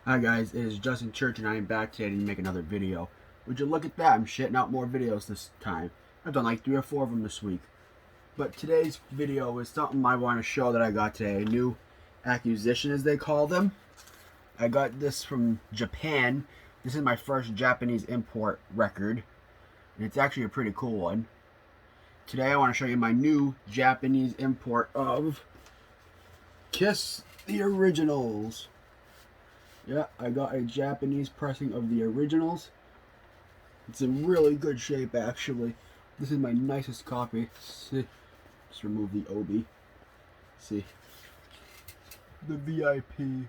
Hi guys, it is Justin Church and I am back today to make another video. Would you look at that? I'm shitting out more videos this time. I've done like 3 or 4 of them this week. But today's video is something I want to show that I got today. A new acquisition, as they call them. I got this from Japan. This is my first Japanese import record. And it's actually a pretty cool one. Today I want to show you my new Japanese import of Kiss the Originals. Yeah, I got a Japanese pressing of the originals. It's in really good shape, actually. This is my nicest copy. See, just remove the obi. See, the VIP.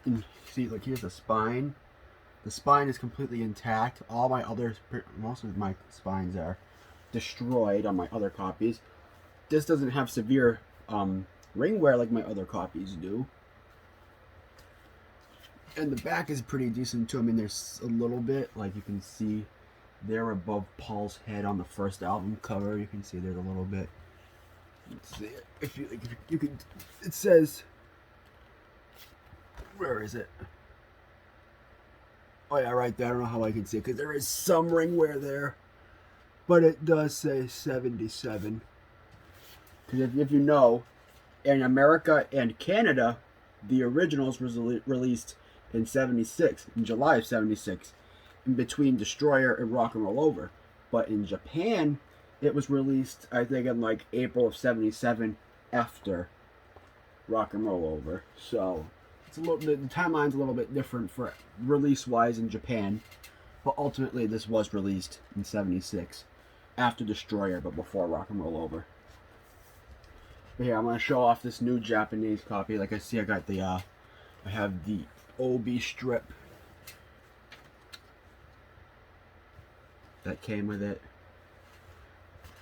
And see, like here's the spine. The spine is completely intact. All my others, most of my spines are destroyed on my other copies. This doesn't have severe ring wear like my other copies do. And the back is pretty decent too. I mean, there's a little bit, like you can see there above Paul's head on the first album cover. You can see there's a little bit. Let's see it. If you can, it says, where is it? Oh yeah, right there. I don't know how I can see it because there is some ring wear there, but it does say 77. Because if you know, in America and Canada, the originals was released in 76, in July of 76, in between Destroyer and Rock and Roll Over. But in Japan, it was released, I think, in like April of 77 after Rock and Roll Over. So it's a little bit, the timeline's a little bit different for release-wise in Japan. But ultimately, this was released in 76 after Destroyer, but before Rock and Roll Over. But here, I'm going to show off this new Japanese copy. Like I see, I got the, I have the OB strip that came with it.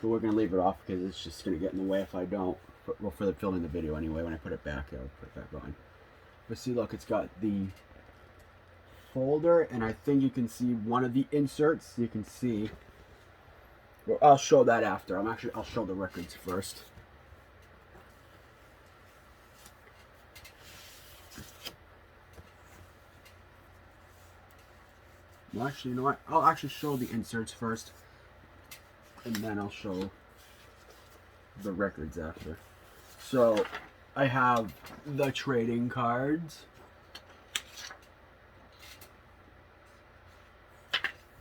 But we're going to leave it off because it's just going to get in the way if I don't. Well, for the filming the video anyway. When I put it back, I'll put it back on. But see, look, it's got the folder, and I think you can see one of the inserts. You can see. Well, I'll show that after. I'll show the records first. Well, actually, you know what? I'll actually show the inserts first, and then I'll show the records after. So, I have the trading cards.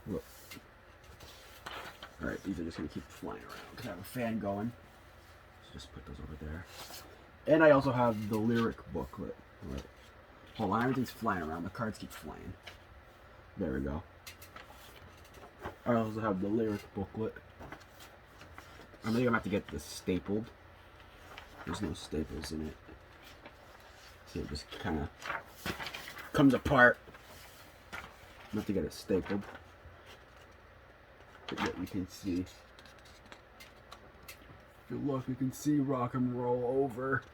Look. Alright, these are just going to keep flying around because I have a fan going. So just put those over there. And I also have the lyric booklet. Right. Hold on, everything's flying around. The cards keep flying. There we go. I also have the lyric booklet. I think I'm gonna have to get this stapled. There's no staples in it. So it just kind of comes apart. I'm gonna have to get it stapled. But yet you can see. If you look, you can see Rock and Roll Over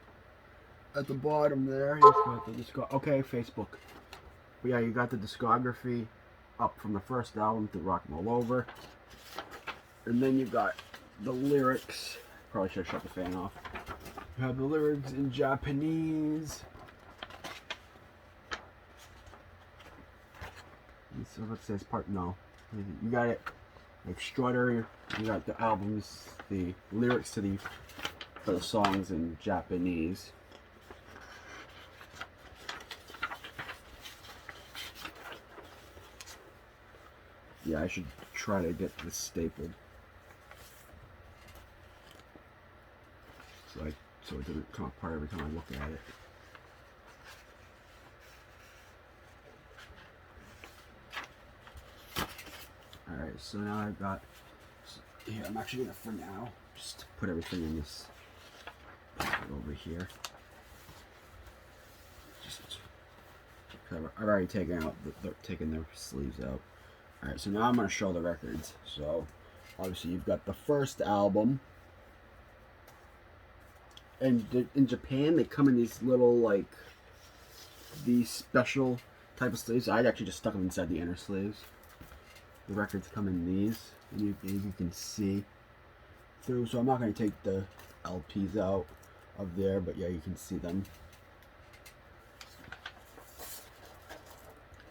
at the bottom there. You got the okay, Facebook. But yeah, you got the discography up from the first album to Rock and Roll Over. And then you got the lyrics. Probably should have shut the fan off. You have the lyrics in Japanese. So it says part, no. You got it like Strutter. You got the albums, the lyrics to for the songs in Japanese. Yeah, I should try to get this stapled. So it doesn't come apart every time I look at it. Alright, so now I've got, here, I'm actually gonna, for now, just put everything in this over here. I've already taken out, taken their sleeves out. Alright, so now I'm gonna show the records. So, obviously you've got the first album. And in Japan, they come in these little, like, these special type of sleeves. I actually just stuck them inside the inner sleeves. The records come in these, and you can see through. So I'm not going to take the LPs out of there, but yeah, you can see them.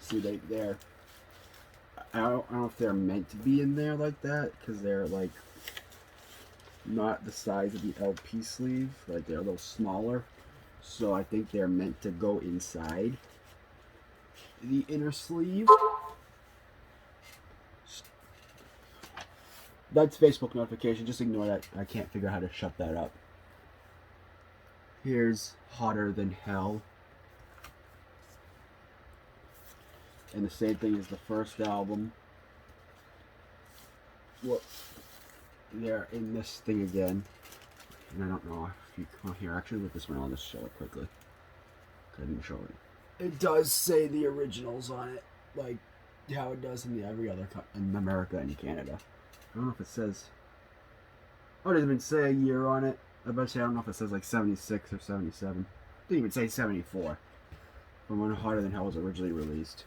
See, they're I don't know if they're meant to be in there like that, because they're like not the size of the LP sleeve, like they're a little smaller. So I think they're meant to go inside the inner sleeve. That's Facebook notification, just ignore that. I can't figure out how to shut that up. Here's Hotter Than Hell. And the same thing as the first album. Well, they're in this thing again. And I don't know if you come here. Actually, with this one, I'll just show it quickly. I didn't show it. It does say the originals on it, like how it does in every other in America and Canada. I don't know if it says. Oh, it doesn't even say a year on it. I bet you I don't know if it says like 76 or 77. It didn't even say 74. From when Hotter Than Hell was originally released.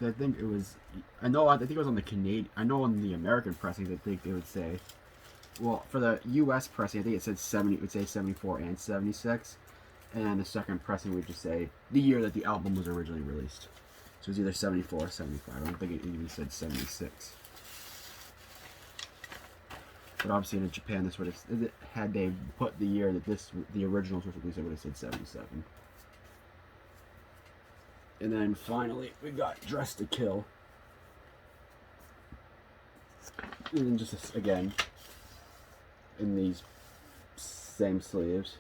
I think it was. I think it was on the Canadian. I know on the American pressings, I think they would say. Well, for the U.S. pressing, I think it said 70. It would say 74 and 76, and the second pressing would just say the year that the album was originally released. So it was either 74 or 75. I don't think it even said 76. But obviously in Japan, this would have, had they put the year that the originals was released, it would have said 77. And then finally, we got Dressed to Kill. And then just, again, in these same sleeves.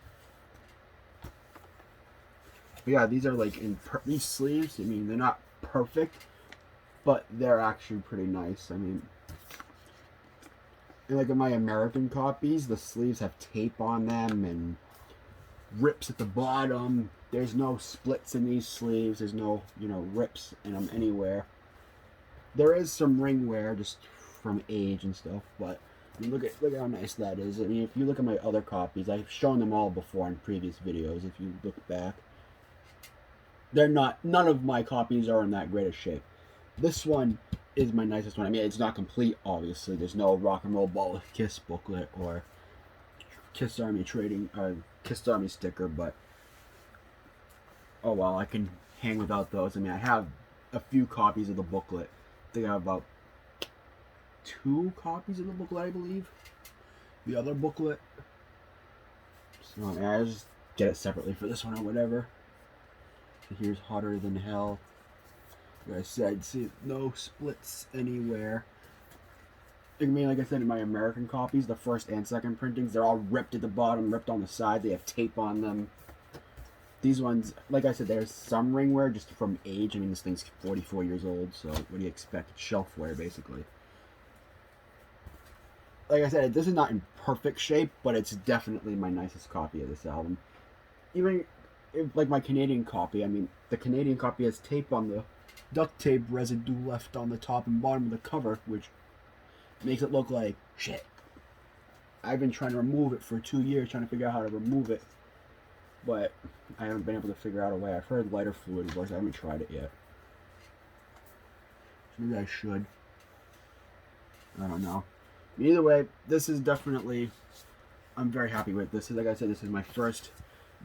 But yeah, these are like, these sleeves, I mean, they're not perfect, but they're actually pretty nice. I mean, and like in my American copies, the sleeves have tape on them and rips at the bottom. There's no splits in these sleeves. There's no, rips in them anywhere. There is some ring wear just from age and stuff, but I mean, look at how nice that is. I mean, if you look at my other copies, I've shown them all before in previous videos. If you look back, none of my copies are in that great a shape. This one is my nicest one. I mean, it's not complete, obviously. There's no Rock and Roll Ball with Kiss booklet or Kiss Army Kiss Army sticker, but oh well, I can hang without those. I mean, I have a few copies of the booklet. I think I have about 2 copies of the booklet, I believe. The other booklet. So I mean, I just get it separately for this one or whatever. So here's Hotter Than Hell. Like I said, see, no splits anywhere. I mean, like I said, in my American copies, the first and second printings, they're all ripped at the bottom, ripped on the side. They have tape on them. These ones, like I said, there's some ring wear just from age. I mean, this thing's 44 years old, so what do you expect? It's shelf wear, basically. Like I said, this is not in perfect shape, but it's definitely my nicest copy of this album. Even like my Canadian copy, I mean, the Canadian copy has tape on the duct tape residue left on the top and bottom of the cover, which makes it look like shit. I've been trying to remove it for 2 years, trying to figure out how to remove it, but I haven't been able to figure out a way. I've heard lighter fluid works. I haven't tried it yet. Maybe I should. I don't know. Either way, this is definitely, I'm very happy with this. Like I said, this is my first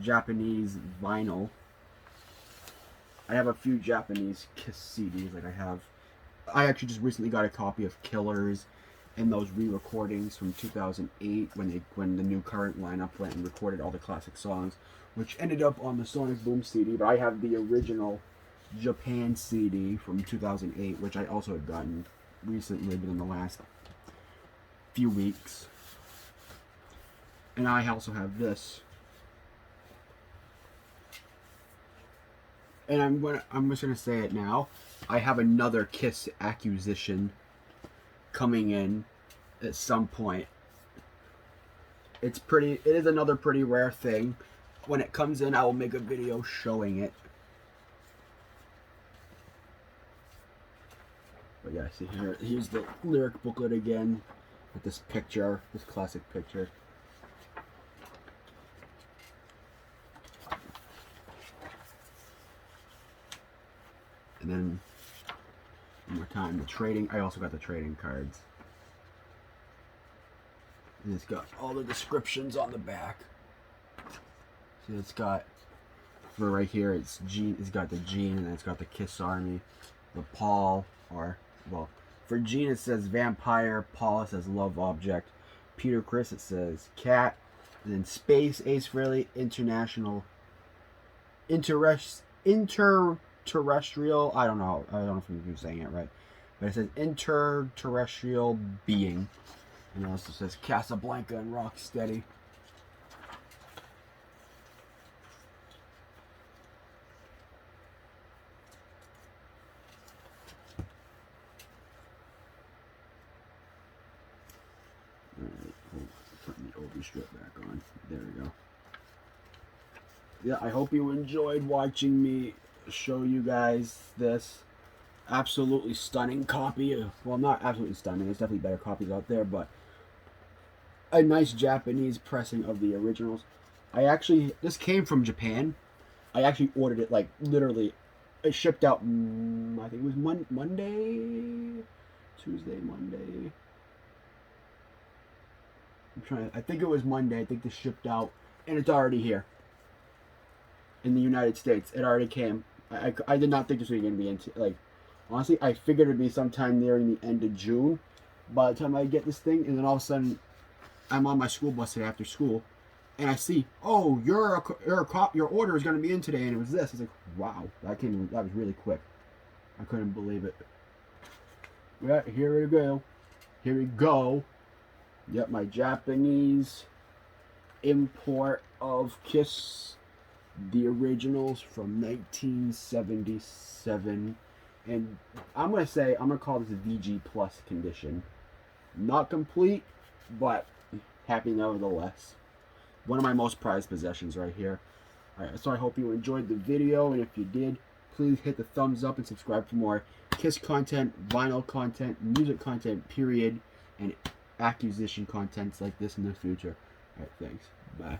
Japanese vinyl. I have a few Japanese Kiss CDs. I actually just recently got a copy of Killers and those re-recordings from 2008 when the new current lineup went and recorded all the classic songs, which ended up on the Sonic Boom CD. But I have the original Japan CD from 2008, which I also had gotten recently, within the last few weeks. And I also have this. And I'm just gonna say it now. I have another Kiss accusation coming in at some point. It is another pretty rare thing. When it comes in, I will make a video showing it. But yeah, see here's the lyric booklet again with this picture, this classic picture. And then one more time, I also got the trading cards. And it's got all the descriptions on the back. See, it's got For right here, it's got the Gene, and then it's got the Kiss Army, the Paul, or, well, for Gene it says Vampire, Paul it says Love Object, Peter Chris it says Cat, and then Space Ace Frehley, International, Interterrestrial, I don't know if I'm saying it right, but it says Interterrestrial Being, and it also says Casablanca and Rocksteady. Put the Obi strip back on. There we go. Yeah, I hope you enjoyed watching me show you guys this absolutely stunning copy. Well, not absolutely stunning. There's definitely better copies out there, but a nice Japanese pressing of the originals. This came from Japan. I actually ordered it, like, literally. It shipped out, I think it was Monday? Tuesday, Monday? I think it was Monday. I think this shipped out, and it's already here in the United States. It already came. I did not think this was going to be into, like, honestly, I figured it'd be sometime nearing the end of June by the time I get this thing, and then all of a sudden I'm on my school bus today after school, and I see, oh, your order is going to be in today, and it was this. It's like, wow, that was really quick. I couldn't believe it. Yeah, here we go. Here we go. Yep, my Japanese import of Kiss, the originals from 1977. And I'm going to call this a VG Plus condition. Not complete, but happy nevertheless. One of my most prized possessions right here. Alright, so I hope you enjoyed the video, and if you did, please hit the thumbs up and subscribe for more Kiss content, vinyl content, music content, period, and acquisition contents like this in the future. Alright, thanks. Bye.